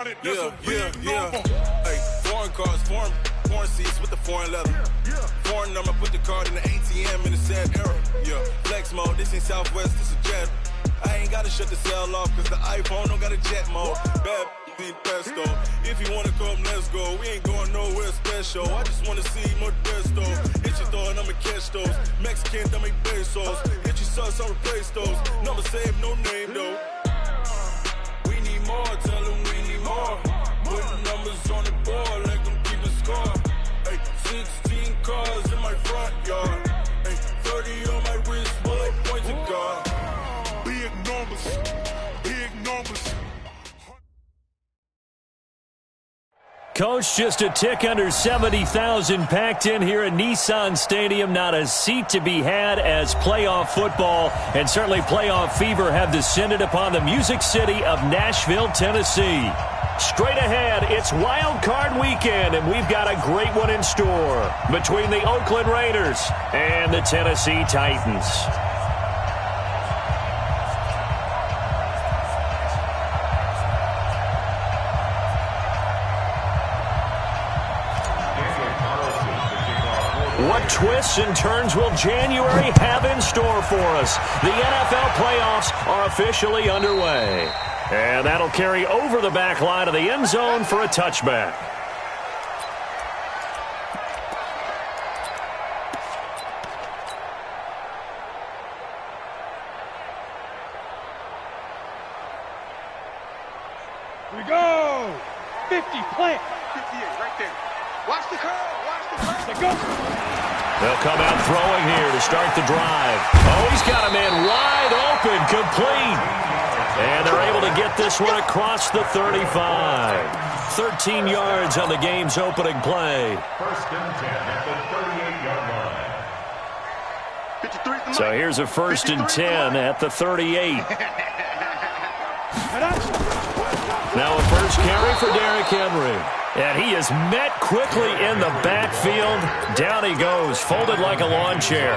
Yeah. Hey, foreign cars, foreign seats with the foreign leather. Foreign number, put the card in the ATM in the sad era. Yeah, flex mode, this ain't Southwest, this is jet. I ain't gotta shut the cell off, cause the iPhone don't got a jet mode. Bad ain't pesto. If you wanna come, let's go. We ain't going nowhere special. I just wanna see Modesto. Hit your thought, I'ma catch those. Mexican, I make pesos. Hit your sauce, I'll replace those. Number saved, no name though. We need more, tell them we need more. Putting numbers on the board, let them keep the score. Hey, 16 cars in my front yard. Hey, 30 on my wrist, bullet point to God. Big numbers. Coach, just a tick under 70,000 packed in here at Nissan Stadium. Not a seat to be had as playoff football and certainly playoff fever have descended upon the Music City of Nashville, Tennessee. Straight ahead, it's Wild Card Weekend, and we've got a great one in store between the Oakland Raiders and the Tennessee Titans. What twists and turns will January have in store for us? The NFL playoffs are officially underway. And that'll carry over the back line of the end zone for a touchback. Here we go! 50, plant. 58, right there. Watch the curve, Let's go. They'll come out throwing here to start the drive. Oh, he's got a man wide open, complete. And they're able to get this one across the 35. 13 yards on the game's opening play. First and 10 at the 38-yard line. So here's a first and 10 at the 38. Now a first carry for Derrick Henry. And he is met quickly in the backfield. Down he goes, folded like a lawn chair.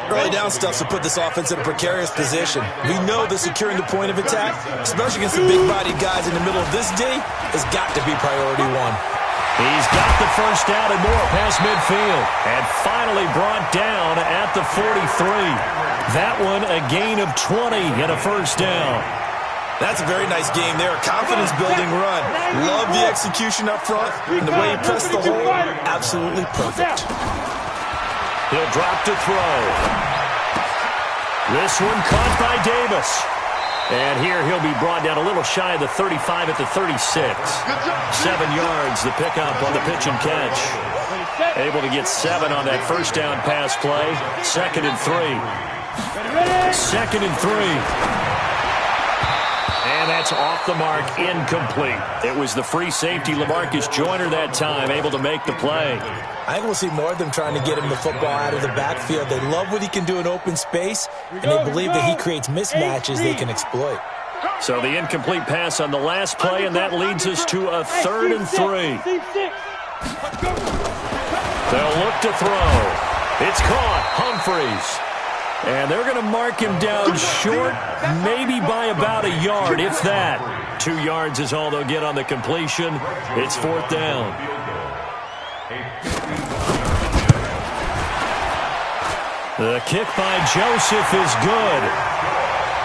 Early down stuff to put this offense in a precarious position. We know that securing the point of attack, especially against the big-bodied guys in the middle of this D, has got to be priority one. He's got the first down and more past midfield. And finally brought down at the 43. That one a gain of 20 and a first down. That's a very nice game there. A confidence-building run. Love the execution up front. And the way he pressed the hole, absolutely perfect. He'll drop to throw. This one caught by Davis. And here he'll be brought down a little shy of the 35 at the 36. 7 yards, the pickup on the pitch and catch. Able to get 7 on that first down pass play. 2nd and 3. 2nd and 3. And that's off the mark, incomplete. It was the free safety, LaMarcus Joyner, that time, able to make the play. I think we'll see more of them trying to get him the football out of the backfield. They love what he can do in open space, and they believe that he creates mismatches they can exploit. So the incomplete pass on the last play, and that leads us to a 3rd and 3. They'll look to throw. It's caught. Humphreys. And they're going to mark him down short, maybe by about a yard, if that. 2 yards is all they'll get on the completion. It's 4th down. The kick by Joseph is good.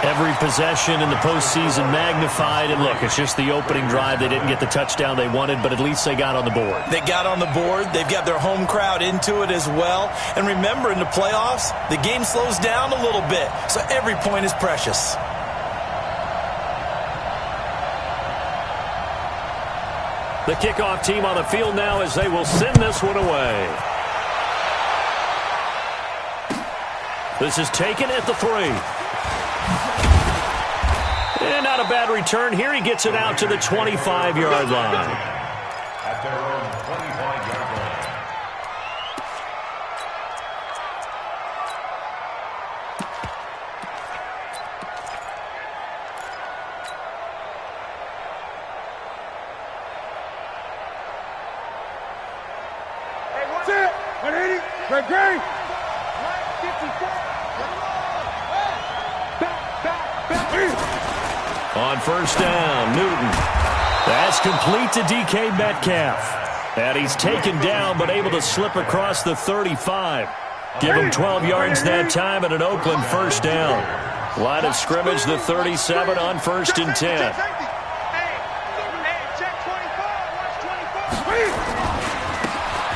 Every possession in the postseason magnified. And look, it's just the opening drive. They didn't get the touchdown they wanted, but at least they got on the board. They got on the board. They've got their home crowd into it as well. And remember, in the playoffs, the game slows down a little bit, so every point is precious. The kickoff team on the field now as they will send this one away. This is taken at the 3. And not a bad return here. He gets it out to the 25-yard line. At their own 25-yard line. Hey, what's it? 180. Greg Gray. 54. On first down, Newton. That's complete to DK Metcalf. And he's taken down but able to slip across the 35. Give him 12 yards that time and an Oakland first down. Line of scrimmage, the 37 on 1st and 10.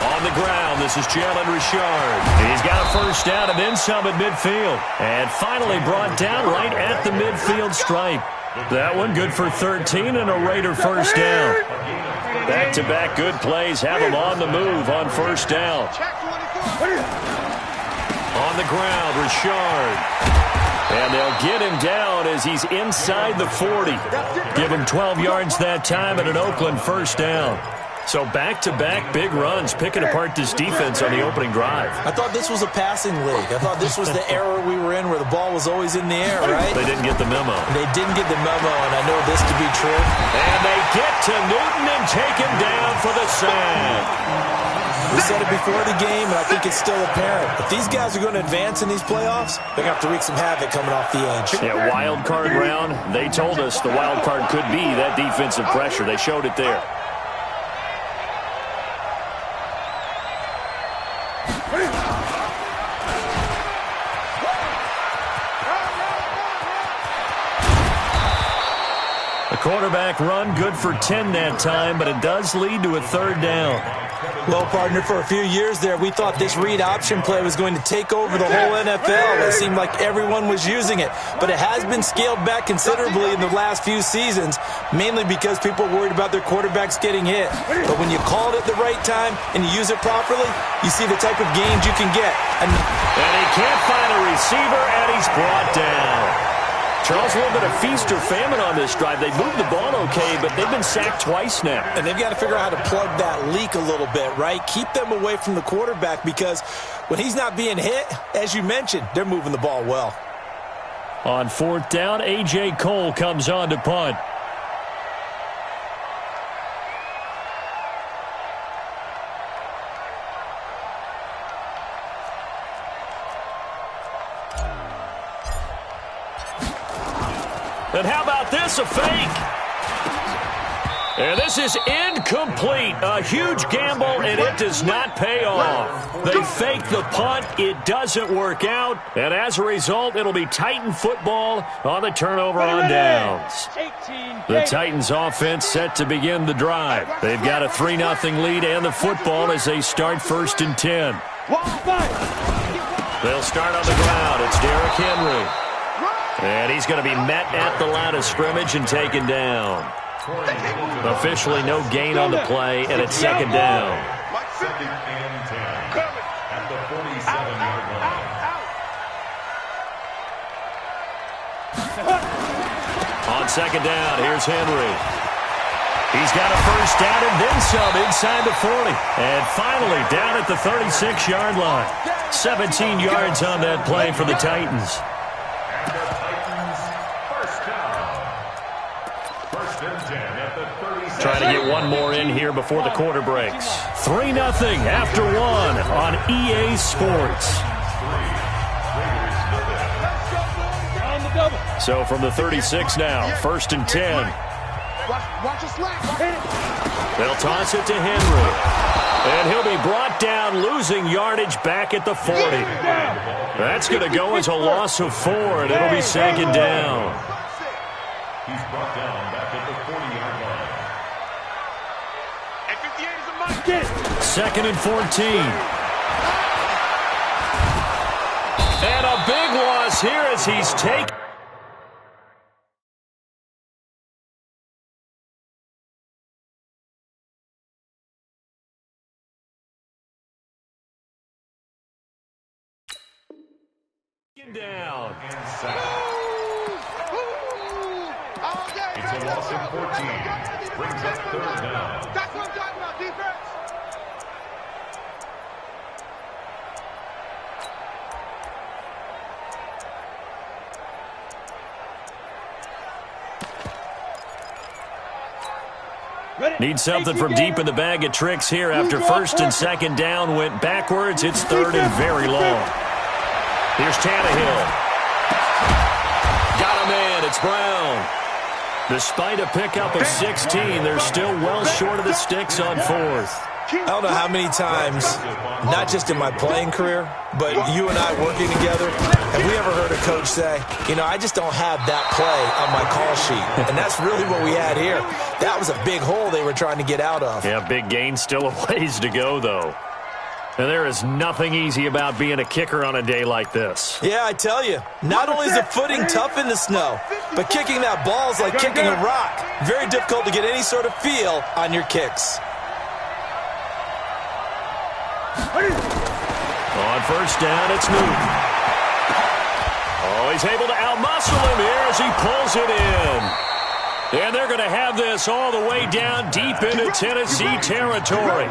On the ground, this is Jalen Richard. He's got a first down and then some at midfield. And finally brought down right at the midfield stripe. That one good for 13 and a Raider first down. Back-to-back good plays have him on the move on first down. On the ground, Richard. And they'll get him down as he's inside the 40. Give him 12 yards that time and an Oakland first down. So back-to-back big runs, picking apart this defense on the opening drive. I thought this was a passing league. I thought this was the era we were in where the ball was always in the air, right? They didn't get the memo. They didn't get the memo, and I know this to be true. And they get to Newton and take him down for the sack. We said it before the game, and I think it's still apparent. If these guys are going to advance in these playoffs, they're going to have to wreak some havoc coming off the edge. Yeah, wild card round. They told us the wild card could be that defensive pressure. They showed it there. The quarterback run good for 10 that time, but it does lead to a third down. Well, partner, for a few years there, we thought this read option play was going to take over the whole NFL. It seemed like everyone was using it, but it has been scaled back considerably in the last few seasons, mainly because people are worried about their quarterbacks getting hit. But when you call it at the right time and you use it properly, you see the type of gains you can get. And he can't find a receiver, and he's brought down. Charles, a little bit of feast or famine on this drive. They moved the ball okay, but they've been sacked twice now. And they've got to figure out how to plug that leak a little bit, right? Keep them away from the quarterback because when he's not being hit, as you mentioned, they're moving the ball well. On 4th down, A.J. Cole comes on to punt. And how about this, a fake? And this is incomplete. A huge gamble, and it does not pay off. They fake the punt. It doesn't work out. And as a result, it'll be Titan football on the turnover on downs. The Titans offense set to begin the drive. They've got a 3-0 lead and the football as they start 1st and 10. They'll start on the ground. It's Derrick Henry. And he's going to be met at the line of scrimmage and taken down. Officially no gain on the play, and it's 2nd down. 2nd and 10 at the 47-yard line. On 2nd down, here's Henry. He's got a first down and then some inside the 40. And finally down at the 36-yard line. 17 yards on that play for the Titans. Trying to get one more in here before the quarter breaks. 3-0 after one on EA Sports. So from the 36 now, 1st and 10. They'll toss it to Henry. And he'll be brought down, losing yardage back at the 40. That's going to go as a loss of 4, and it'll be 2nd down. He's brought down back at the 40-yard line. 2nd and 14. And a big loss here as he's taken. Down. It's a loss of 14. Brings up 3rd down. That's what I'm talking about, defense. Need something from deep in the bag of tricks here after 1st and 2nd down went backwards. It's 3rd and very long. Here's Tannehill. Got him in. It's Brown. Despite a pickup of 16, they're still well short of the sticks on fourth. I don't know how many times, not just in my playing career, but you and I working together, have we ever heard a coach say, you know, I just don't have that play on my call sheet. And that's really what we had here. That was a big hole they were trying to get out of. Yeah, big gain, still a ways to go, though. And there is nothing easy about being a kicker on a day like this. Yeah, I tell you, not only is the footing tough in the snow, but kicking that ball is like kicking a rock. Very difficult to get any sort of feel on your kicks. On first down, it's Newton. Oh, he's able to outmuscle him here as he pulls it in. And they're going to have this all the way down deep into Tennessee territory.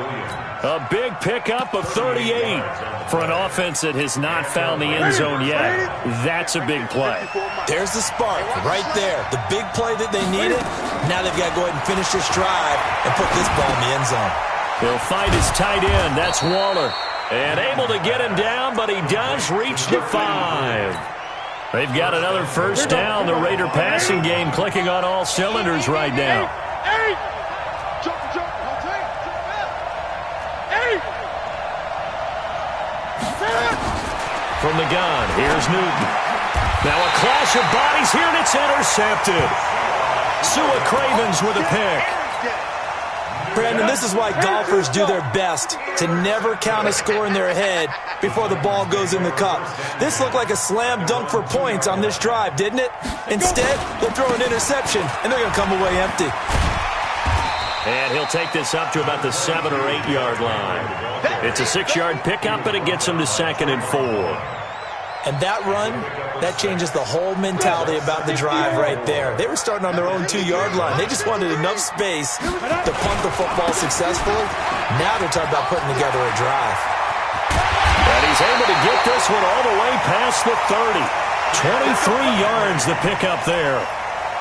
A big pickup of 38 for an offense that has not found the end zone yet. That's a big play. There's the spark right there. The big play that they needed. Now they've got to go ahead and finish this drive and put this ball in the end zone. He'll fight his tight end. That's Waller. And able to get him down, but he does reach the 5. They've got another first down. The Raider passing game clicking on all cylinders right now. From the gun, here's Newton. Now a clash of bodies here, and it's intercepted. Sua Cravens with a pick. Brandon, this is why golfers do their best to never count a score in their head before the ball goes in the cup. This looked like a slam dunk for points on this drive, didn't it? Instead, they'll throw an interception, and they're going to come away empty. And he'll take this up to about the 7 or 8 yard line. It's a 6-yard pickup, but it gets him to 2nd and 4. And that run, that changes the whole mentality about the drive right there. They were starting on their own 2-yard line. They just wanted enough space to punt the football successfully. Now they're talking about putting together a drive. And he's able to get this one all the way past the 30. 23 yards the pickup there.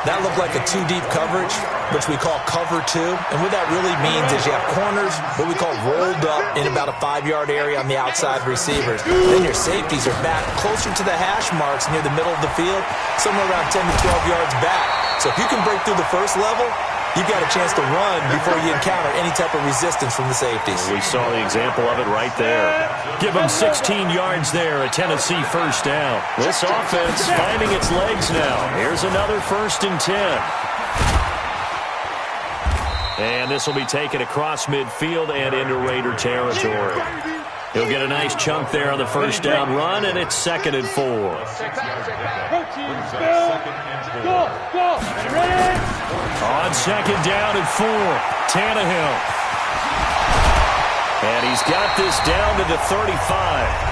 That looked like a 2-deep coverage, which we call cover 2. And what that really means is you have corners, what we call rolled up in about a 5-yard area on the outside receivers. Then your safeties are back closer to the hash marks near the middle of the field, somewhere around 10 to 12 yards back. So if you can break through the first level, you've got a chance to run before you encounter any type of resistance from the safeties. We saw the example of it right there. Give them 16 yards there, a Tennessee first down. This offense finding its legs now. Here's another 1st and 10. And this will be taken across midfield and into Raider territory. He'll get a nice chunk there on the first down run, and it's 2nd and 4. On 2nd down and 4, Tannehill. And he's got this down to the 35.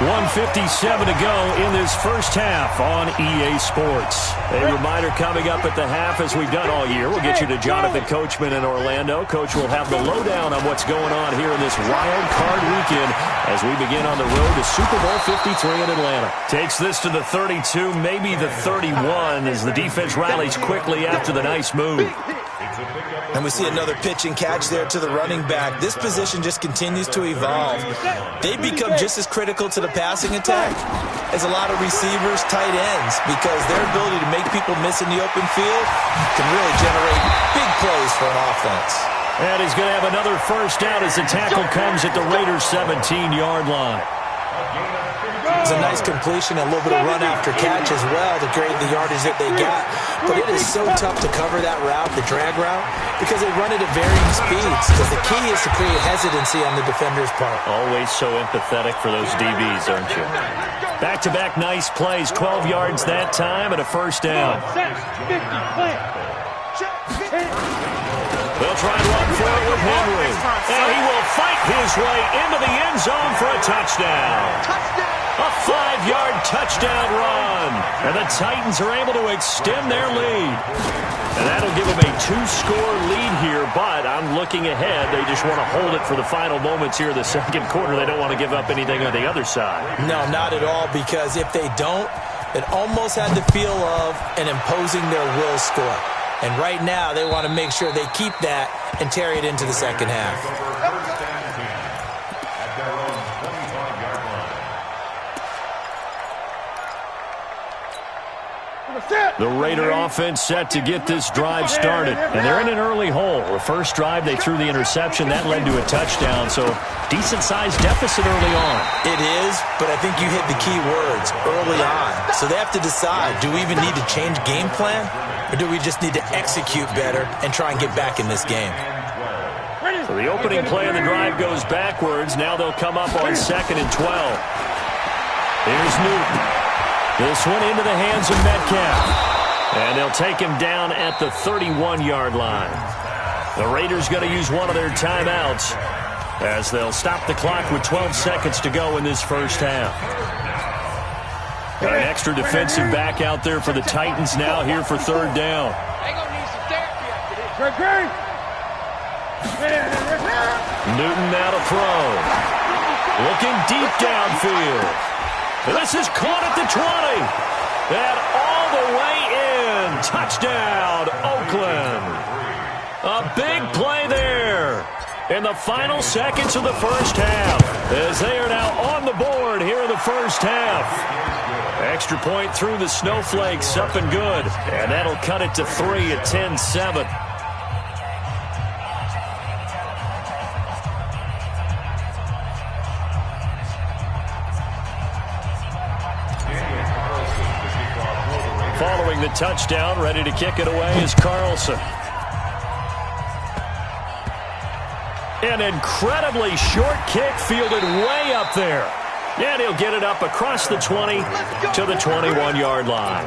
1:57 to go in this first half on EA Sports. A reminder coming up at the half, as we've done all year. We'll get you to Jonathan Coachman in Orlando. Coach will have the lowdown on what's going on here in this wild card weekend as we begin on the road to Super Bowl 53 in Atlanta. Takes this to the 32, maybe the 31, as the defense rallies quickly after the nice move. And we see another pitch and catch there to the running back. This position just continues to evolve. They become just as critical to the passing attack as a lot of receivers, tight ends, because their ability to make people miss in the open field can really generate big plays for an offense. And he's going to have another first down as the tackle comes at the Raiders' 17-yard line. It's a nice completion and a little bit of run after catch as well to create the yardage that they got. But it is so tough to cover that route, the drag route, because they run it at varying speeds. Because the key is to create hesitancy on the defender's part. Always so empathetic for those DBs, aren't you? Back-to-back nice plays, 12 yards that time and a first down. They'll try and run for it with Henry. And he will fight his way into the end zone for a touchdown. A 5-yard touchdown run. And the Titans are able to extend their lead. And that'll give them a 2-score lead here, but I'm looking ahead. They just want to hold it for the final moments here in the second quarter. They don't want to give up anything on the other side. No, not at all, because if they don't, it almost had the feel of an imposing their will score. And right now, they want to make sure they keep that and carry it into the second half. Set. The Raider offense set to get this drive started. And they're in an early hole. The first drive, they threw the interception. That led to a touchdown. So decent-sized deficit early on. It is, but I think you hit the key words, early on. So they have to decide, do we even need to change game plan? Or do we just need to execute better and try and get back in this game? So the opening play of the drive goes backwards. Now they'll come up on 2nd and 12. Here's Newton. This one into the hands of Metcalf. And they'll take him down at the 31-yard line. The Raiders going to use one of their timeouts as they'll stop the clock with 12 seconds to go in this first half. Got an extra defensive back out there for the Titans now here for 3rd down. Newton now to throw. Looking deep downfield. This is caught at the 20. And all the way in. Touchdown, Oakland. A big play there in the final seconds of the first half as they are now on the board here in the first half. Extra point through the snowflakes, up and good. And that'll cut it to 3 at 10-7. Following the touchdown, ready to kick it away is Carlson. An incredibly short kick fielded way up there. And he'll get it up across the 20 to the 21-yard line.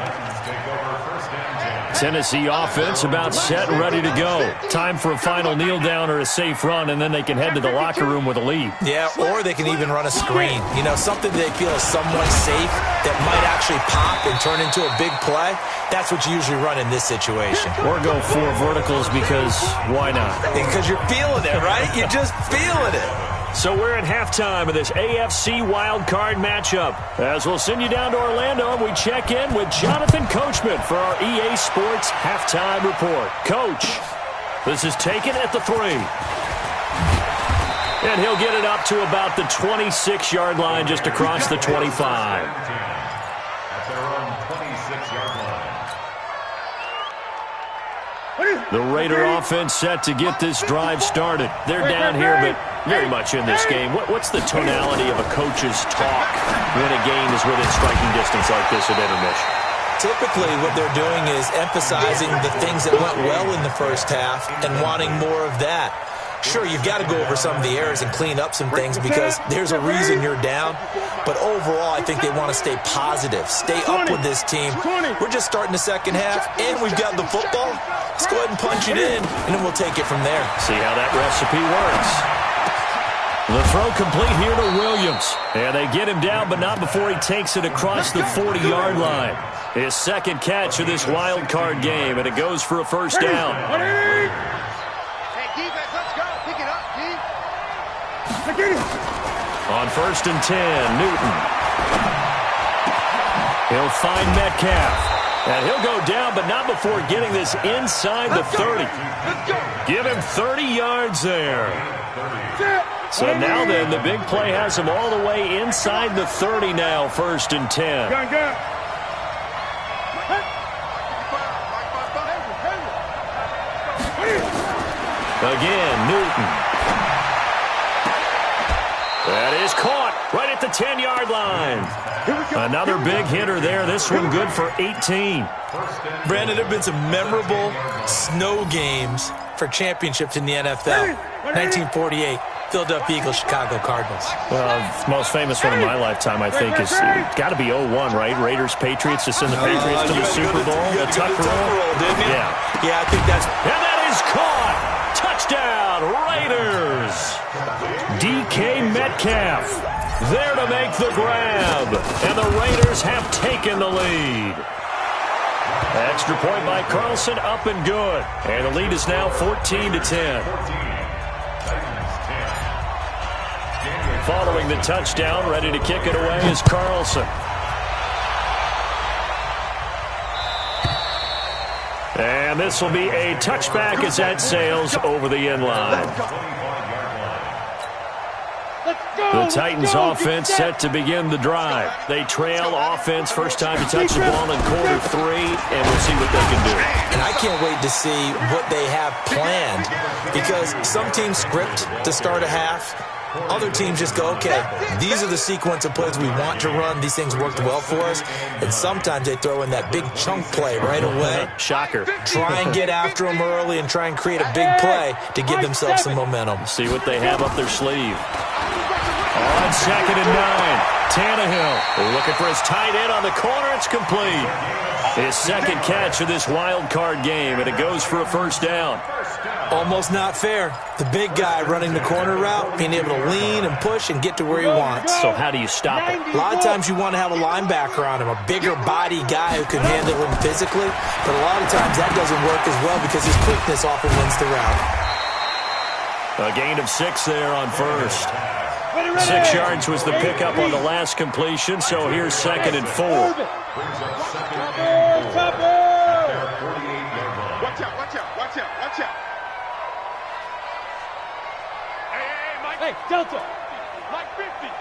Tennessee offense about set and ready to go. Time for a final kneel down or a safe run, and then they can head to the locker room with a lead. Yeah, or they can even run a screen. You know, something they feel is somewhat safe that might actually pop and turn into a big play. That's what you usually run in this situation. Or go 4 verticals because why not? Because you're feeling it, right? You're just feeling it. So we're at halftime of this AFC wildcard matchup. As we'll send you down to Orlando, and we check in with Jonathan Coachman for our EA Sports Halftime Report. Coach, this is taken at the 3. And he'll get it up to about the 26-yard line, just across the 25. At their own 26-yard line. The Raider offense set to get this drive started. They're down here, but very much in this game. What's the tonality of a coach's talk when a game is within striking distance like this at intermission? Typically, what they're doing is emphasizing the things that went well in the first half and wanting more of that. Sure, you've got to go over some of the errors and clean up some things because there's a reason you're down. But overall, I think they want to stay positive, stay up with this team. We're just starting the second half, and we've got the football. Let's go ahead and punch it in, and then we'll take it from there. See how that recipe works. The throw complete here to Williams. And they get him down, but not before he takes it across the 40-yard line. His second catch of this wild card game, and it goes for a first down. On 1st and 10, Newton. He'll find Metcalf. And he'll go down, but not before getting this inside the 30. Give him 30 yards there. So now then, the big play has him all the way inside the 30 now, 1st and 10. Again, Newton. That is caught right at the 10-yard line. Another big hitter there. This one good for 18. Brandon, there have been some memorable snow games for championships in the NFL. 1948, Philadelphia Eagles, Chicago Cardinals. Well, the most famous one in my lifetime, I think, is got to be 01, right? Raiders, Patriots, to send the Patriots to the Super Bowl. The tuck roll, didn't you? Yeah, I think that's... And that is caught! Touchdown, Raiders! DK Metcalf there to make the grab. And the Raiders have taken the lead. Extra point by Carlson, up and good. And the lead is now 14-10. Following the touchdown, ready to kick it away is Carlson. And this will be a touchback as that sails over the end line. The Titans offense set to begin the drive. They trail offense first time to touch the ball in quarter 3, and we'll see what they can do. And I can't wait to see what they have planned, because some teams script to start a half. Other teams just go, okay, these are the sequence of plays we want to run. These things worked well for us. And sometimes they throw in that big chunk play right away. Shocker. Try and get after them early and try and create a big play to give themselves some momentum. See what they have up their sleeve. On 2nd and 9, Tannehill looking for his tight end on the corner. It's complete. His second catch of this wild card game, and it goes for a first down. Almost not fair. The big guy running the corner route, being able to lean and push and get to where he wants. So how do you stop it? A lot of times you want to have a linebacker on him, a bigger body guy who can handle him physically. But a lot of times that doesn't work as well because his quickness often wins the route. A gain of 6 there on first. 6 yards was the pickup on the last completion, so here's 2nd and 4. Watch out, watch out, watch out, watch out. Hey, Mike. Hey, Delta. Mike 50.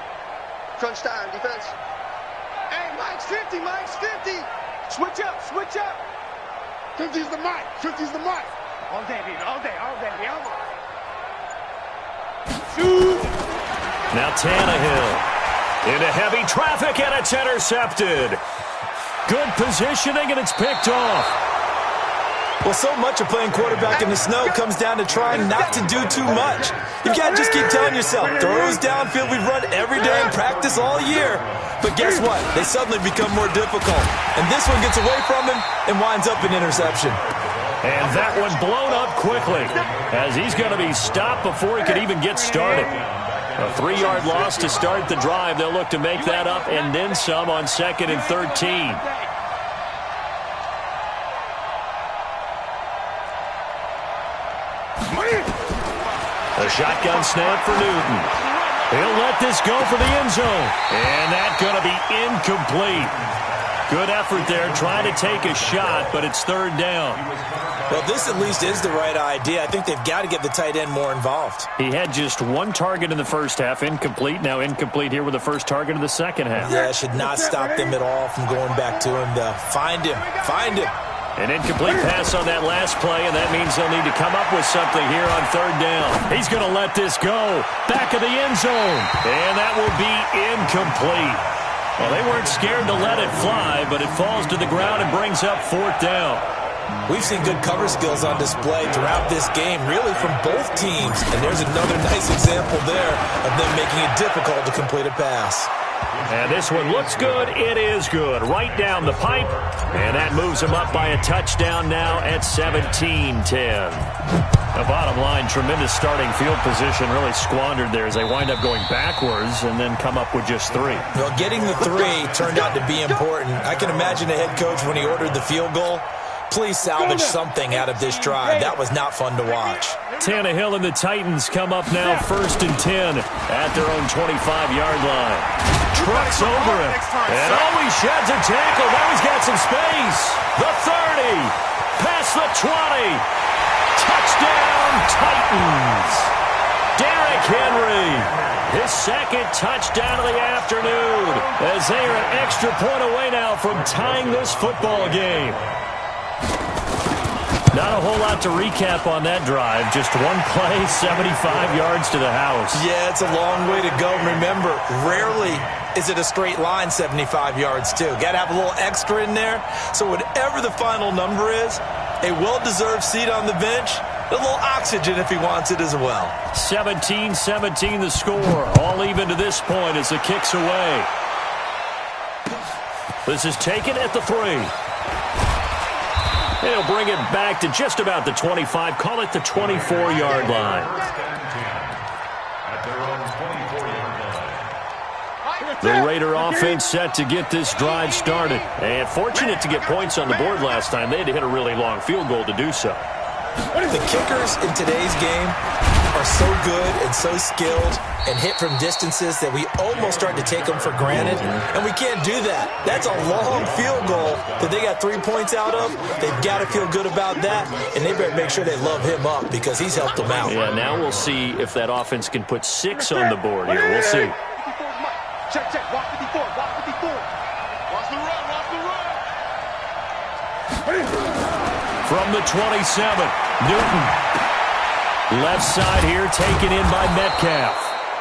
Crunch time, defense. Hey, Mike's 50, Mike's 50. Switch up, switch up. 50's the Mike, 50's the Mike. All day, baby, all day, all day, all day. Shoot. Now Tannehill into heavy traffic, and it's intercepted. Good positioning, and it's picked off. Well, so much of playing quarterback in the snow comes down to trying not to do too much. You've got to just keep telling yourself, throws downfield we've run every day in practice all year. But guess what? They suddenly become more difficult. And this one gets away from him and winds up an interception. And that one blown up quickly, as he's going to be stopped before he could even get started. A 3-yard loss to start the drive. They'll look to make that up and then some on 2nd and 13. A shotgun snap for Newton. He'll let this go for the end zone. And that's going to be incomplete. Good effort there, trying to take a shot, but it's 3rd down. Well, this at least is the right idea. I think they've got to get the tight end more involved. He had just 1 target in the first half, incomplete. Now incomplete here with the first target of the second half. Yeah, it should not stop them at all from going back to him, though. Find him. Find him. An incomplete pass on that last play, and that means they'll need to come up with something here on 3rd down. He's going to let this go. Back of the end zone. And that will be incomplete. Well, they weren't scared to let it fly, but it falls to the ground and brings up 4th down. We've seen good cover skills on display throughout this game, really from both teams. And there's another nice example there of them making it difficult to complete a pass. And this one looks good. It is good. Right down the pipe. And that moves them up by a touchdown now at 17-10. The bottom line, tremendous starting field position, really squandered there as they wind up going backwards and then come up with just 3. Well, getting the 3 turned out to be important. I can imagine the head coach when he ordered the field goal. Please salvage something out of this drive. That was not fun to watch. Tannehill and the Titans come up now 1st and 10 at their own 25-yard line. Trucks over him. And he sheds a tackle. Now he's got some space. The 30. Past the 20. Touchdown, Titans. Derrick Henry. His 2nd touchdown of the afternoon. As they are an extra point away now from tying this football game. Not a whole lot to recap on that drive. Just 1 play, 75 yards to the house. Yeah, it's a long way to go. Remember, rarely is it a straight line 75 yards, too. Got to have a little extra in there. So whatever the final number is, a well-deserved seat on the bench, a little oxygen if he wants it as well. 17-17 the score. All even to this point as the kick's away. This is taken at the 3. They'll bring it back to just about the 25. Call it the 24-yard line. The Raider offense set to get this drive started. And fortunate to get points on the board last time. They had to hit a really long field goal to do so. The kickers in today's game are so good and so skilled and hit from distances that we almost start to take them for granted, and we can't do that. That's a long field goal that they got 3 points out of. They've got to feel good about that, and they better make sure they love him up because he's helped them out. Yeah, now we'll see if that offense can put 6 on the board here. We'll see. Check, check. Watch 54. Watch 54. Watch the run. Watch the run. From the 27, Newton. Left side here, taken in by Metcalf.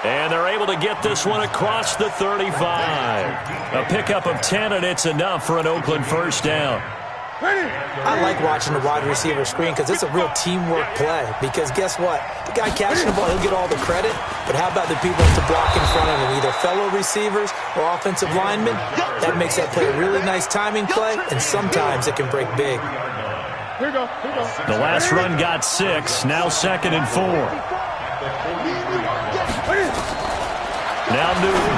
And they're able to get this one across the 35. A pickup of 10, and it's enough for an Oakland first down. I like watching the wide receiver screen because it's a real teamwork play. Because guess what? The guy catching the ball, he'll get all the credit. But how about the people to block in front of him, either fellow receivers or offensive linemen? That makes that play a really nice timing play, and sometimes it can break big. Here we go. Here we go. The last run got 6, now 2nd and 4. Now Newton.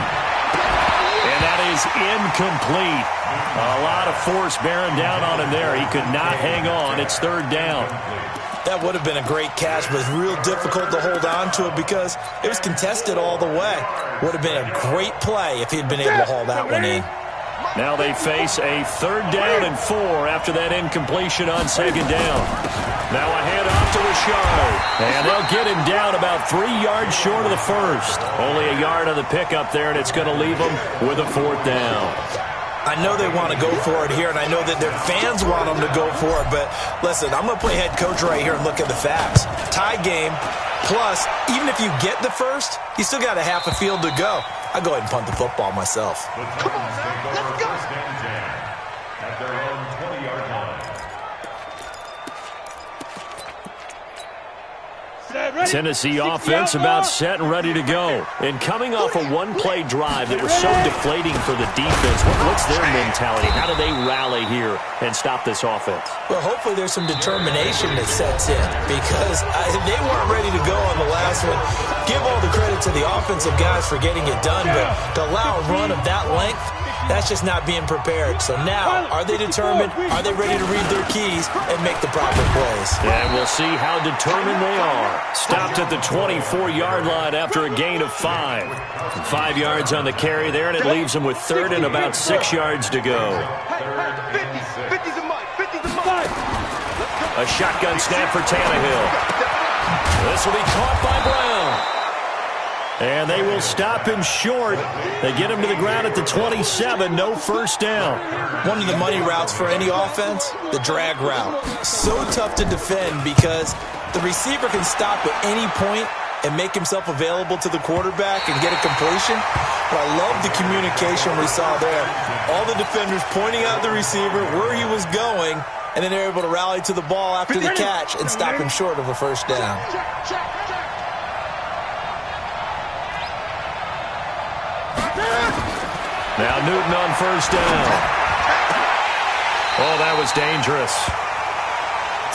And that is incomplete. A lot of force bearing down on him there. He could not hang on. It's 3rd down. That would have been a great catch, but it's real difficult to hold on to it because it was contested all the way. Would have been a great play if he'd been able to haul that one in. Now they face a 3rd down and 4 after that incompletion on 2nd down. Now a handoff to Rashard. And they'll get him down about 3 yards short of the first. Only a yard on the pickup there, and it's going to leave them with a 4th down. I know they want to go for it here, and I know that their fans want them to go for it, but listen, I'm going to play head coach right here and look at the facts. Tie game, plus, even if you get the first, you still got a half a field to go. I'll go ahead and punt the football myself. The Titans take over first and 10 at their own 20-yard line. Tennessee offense about set and ready to go. And coming off a one-play drive that was so deflating for the defense, what's their mentality? How do they rally here and stop this offense? Well, hopefully there's some determination that sets in because they weren't ready to go on the last one. Give all the credit to the offensive guys for getting it done, but to allow a run of that length, that's just not being prepared. So now, are they determined? Are they ready to read their keys and make the proper plays? And we'll see how determined they are. Stopped at the 24-yard line after a gain of 5. 5 yards on the carry there, and it leaves them with 3rd and about 6 yards to go. 50's a mic. 50's a mic. A shotgun snap for Tannehill. This will be caught by Brown. And they will stop him short. They get him to the ground at the 27. No first down. One of the money routes for any offense, the drag route. So tough to defend because the receiver can stop at any point and make himself available to the quarterback and get a completion. But I love the communication we saw there. All the defenders pointing out the receiver, where he was going, and then they're able to rally to the ball after the catch and stop him short of a first down. Now Newton on first down. Oh, that was dangerous.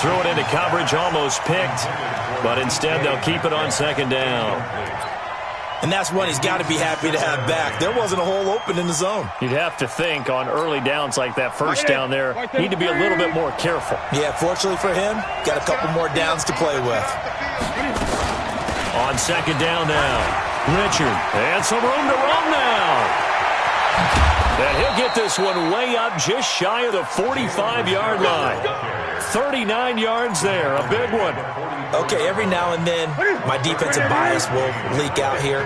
Threw it into coverage, almost picked, but instead they'll keep it on 2nd down. And that's one he's got to be happy to have back. There wasn't a hole open in the zone. You'd have to think on early downs like that first down there, need to be a little bit more careful. Yeah, fortunately for him, got a couple more downs to play with. On 2nd down now. Richard, and some room to run now. And he'll get this one way up just shy of the 45-yard line. 39 yards there, a big one. Okay, every now and then, my defensive bias will leak out here.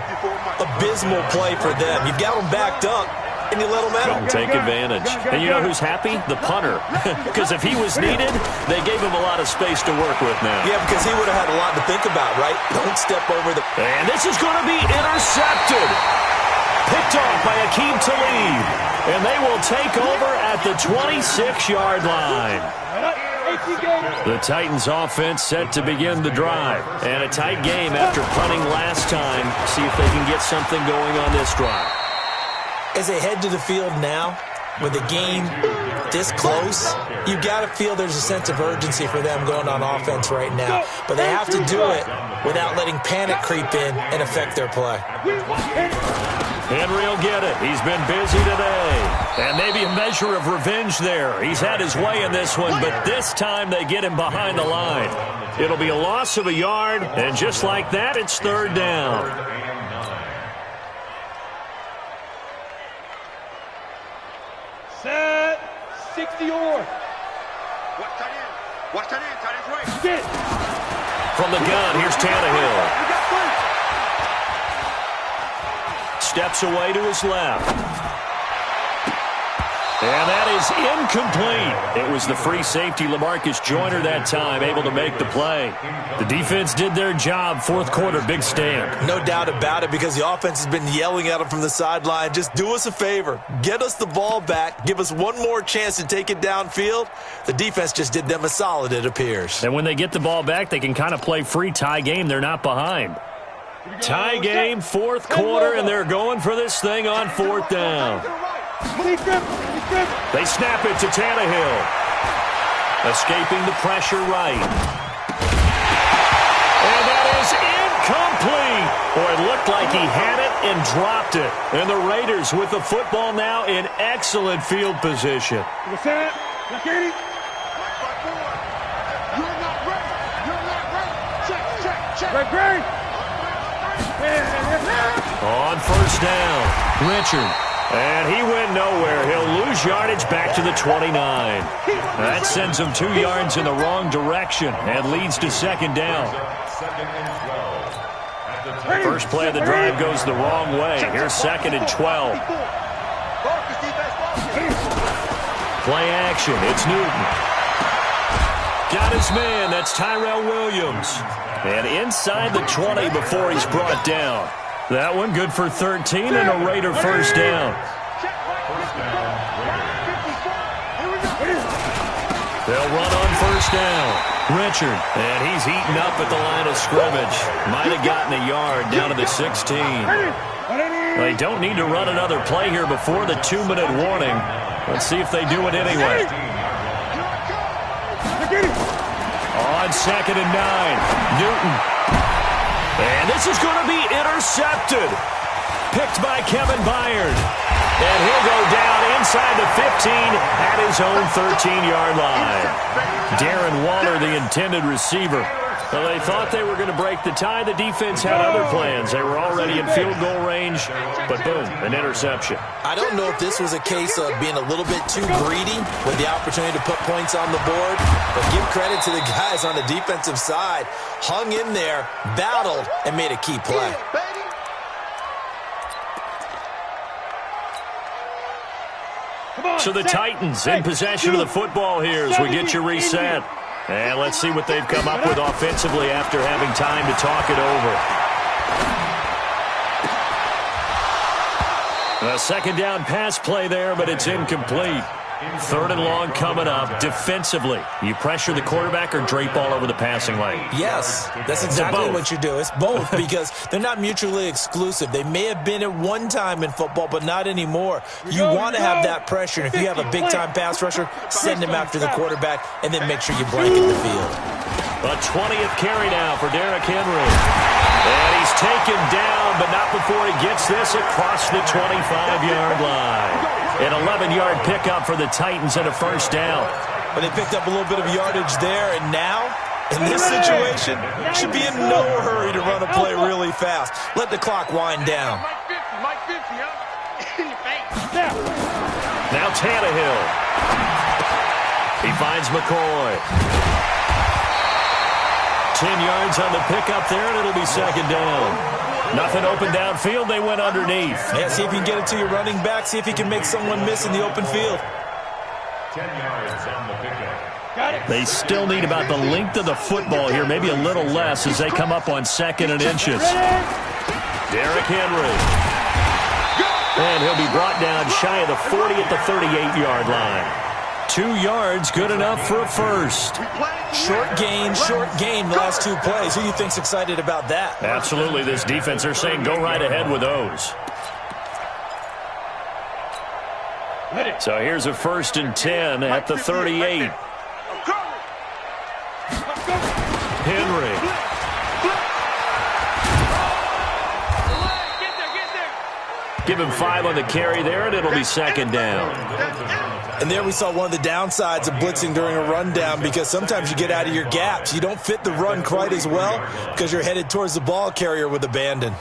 Abysmal play for them. You've got them backed up, and you let them out. Take advantage. And you know who's happy? The punter. Because if he was needed, they gave him a lot of space to work with now. Yeah, because he would have had a lot to think about, right? Don't step over the... And this is going to be intercepted. Picked off by Akeem Talib. And they will take over at the 26-yard line. The Titans offense set to begin the drive. And a tight game after punting last time. See if they can get something going on this drive. As they head to the field now, with the game this close, you've got to feel there's a sense of urgency for them going on offense right now. But they have to do it without letting panic creep in and affect their play. Henry will get it. He's been busy today. And maybe a measure of revenge there. He's had his way in this one, but this time they get him behind the line. It'll be a loss of a yard, and just like that, it's third down. Set. 60 or. Watch that in. Tight end's right. Get. From the gun, here's Tannehill. Steps away to his left. And that is incomplete. It was the free safety, LaMarcus Joyner, that time, able to make the play. The defense did their job. Fourth quarter, big stand. No doubt about it, because the offense has been yelling at them from the sideline. Just do us a favor. Get us the ball back. Give us one more chance to take it downfield. The defense just did them a solid, it appears. And when they get the ball back, they can kind of play free tie game. They're not behind. Tie game, fourth quarter, and they're going for this thing on fourth down. They snap it to Tannehill. Escaping the pressure right. And that is incomplete. Boy, it looked like he had it and dropped it. And the Raiders with the football now in excellent field position. You're not ready. Check. Great. On first down, Richard. And he went nowhere. He'll lose yardage back to the 29. That sends him 2 yards in the wrong direction and leads to second down. First play of the drive goes the wrong way. Here's second and 12. Play action. It's Newton. Got his man. That's Tyrell Williams. And inside the 20 before he's brought down. That one good for 13 and a Raider first down. They'll run on first down. Richard, and he's heating up at the line of scrimmage. Might have gotten a yard down to the 16. They don't need to run another play here before the 2-minute warning. Let's see if they do it anyway. On second and 9, Newton. And this is going to be intercepted. Picked by Kevin Byard. And he'll go down inside the 15 at his own 13-yard line. Darren Waller, the intended receiver. Well, they thought they were going to break the tie. The defense had other plans. They were already in field goal range, but boom, an interception. I don't know if this was a case of being a little bit too greedy with the opportunity to put points on the board, but give credit to the guys on the defensive side. Hung in there, battled, and made a key play. So the Titans in possession of the football here as we get you reset. And let's see what they've come up with offensively after having time to talk it over. A second down pass play there, but it's incomplete. Third and long coming up. Defensively, you pressure the quarterback or drape all over the passing lane? Yes, that's exactly what you do. It's both because they're not mutually exclusive. They may have been at one time in football, but not anymore. You want to have that pressure. And if you have a big-time pass rusher, send him after the quarterback and then make sure you blanket the field. A 20th carry now for Derrick Henry. And he's taken down, but not before he gets this across the 25-yard line. An 11-yard pickup for the Titans and a first down. But they picked up a little bit of yardage there, and now, in this situation, should be in no hurry to run a play really fast. Let the clock wind down. Mike 50, huh? In your face. Now Tannehill. He finds McCoy. 10 yards on the pickup there, and it'll be second down. Nothing open downfield. They went underneath. Yeah, see if you can get it to your running back. See if you can make someone miss in the open field. 10 yards on the pickup. They still need about the length of the football here, maybe a little less as they come up on second and inches. Derrick Henry. And he'll be brought down shy of the 40 at the 38-yard line. 2 yards, good enough for a first. Short gain the last 2 plays. Who do you think's excited about that? Absolutely, this defense, they're saying go right ahead with those. So here's a first and 10 at the 38. Henry. Give him 5 on the carry there, and it'll be second down. And there we saw one of the downsides of blitzing during a rundown, because sometimes you get out of your gaps. You don't fit the run quite as well because you're headed towards the ball carrier with abandon.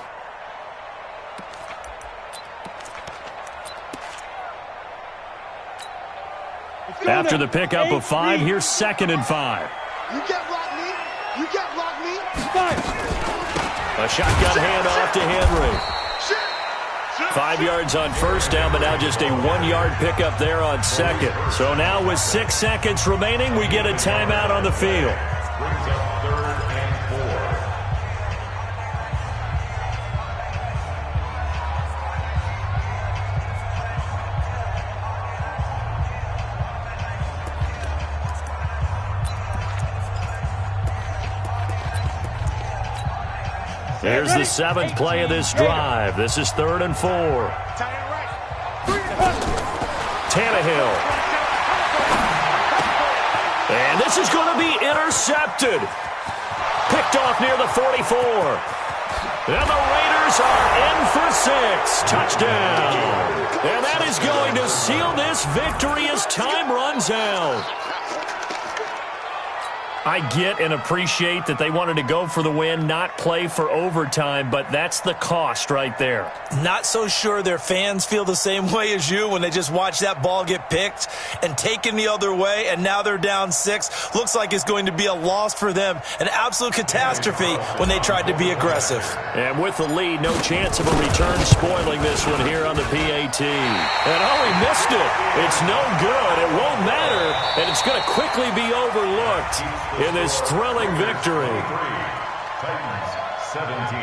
After the pickup of 5, here's 2nd and 5. You can't block me. You can't block me. A shotgun handoff to Henry. 5 yards on first down, but now just a 1-yard pickup there on 2nd. So now with 6 seconds remaining, we get a timeout on the field. Brings up 3rd and 4. Here's the 7th play of this drive. This is 3rd and 4. Tannehill. And this is going to be intercepted. Picked off near the 44. And the Raiders are in for 6. Touchdown. And that is going to seal this victory as time runs out. I get and appreciate that they wanted to go for the win, not play for overtime, but that's the cost right there. Not so sure their fans feel the same way as you when they just watch that ball get picked and taken the other way, and now they're down 6. Looks like it's going to be a loss for them, an absolute catastrophe when they tried to be aggressive. And with the lead, no chance of a return, spoiling this one here on the PAT. And oh, he missed it. It's no good. It won't matter, and it's going to quickly be overlooked in this thrilling victory. Titans 17.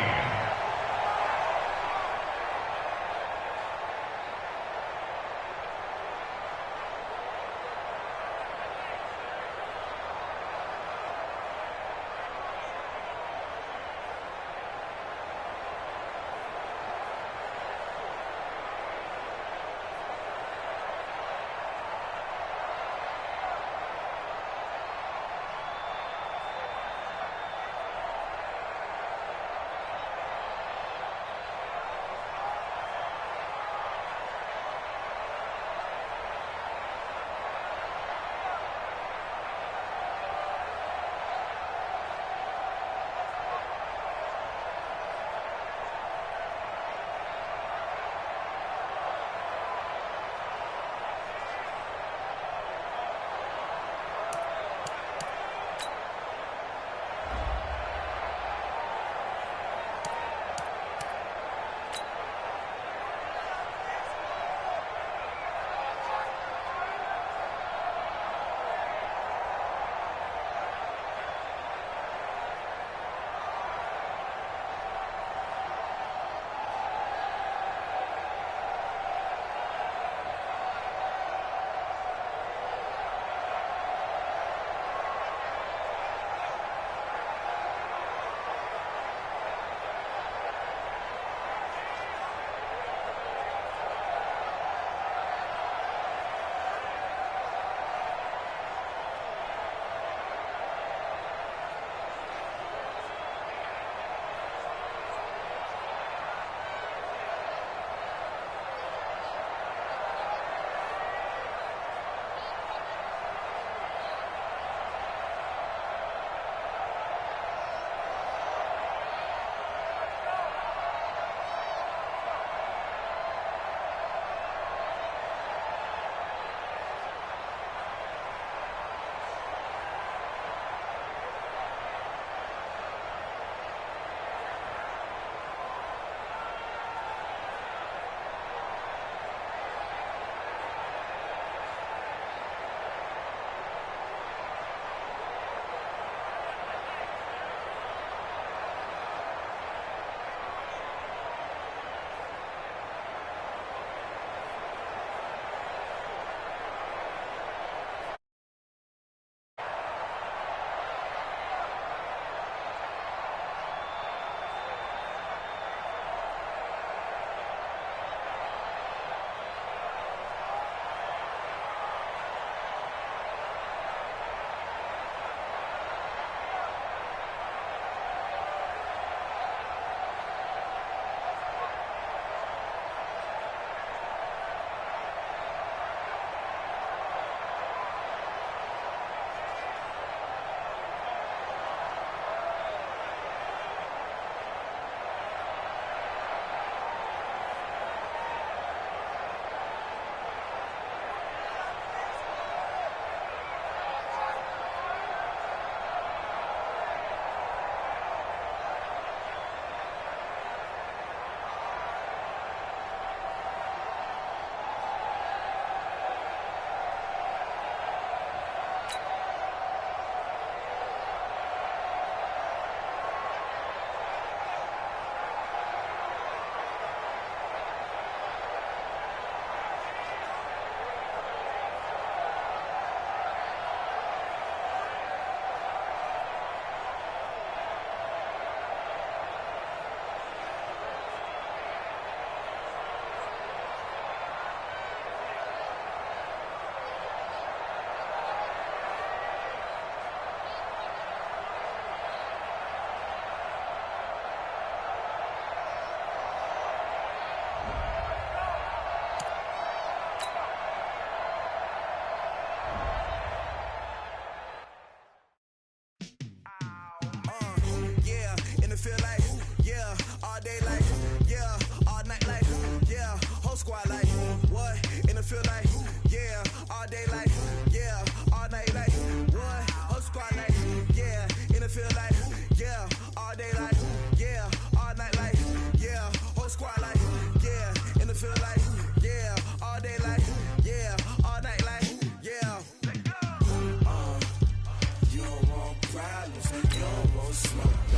wanna feel like, yeah, all day like, yeah, all night like, yeah. You don't want problems, you don't want smoke.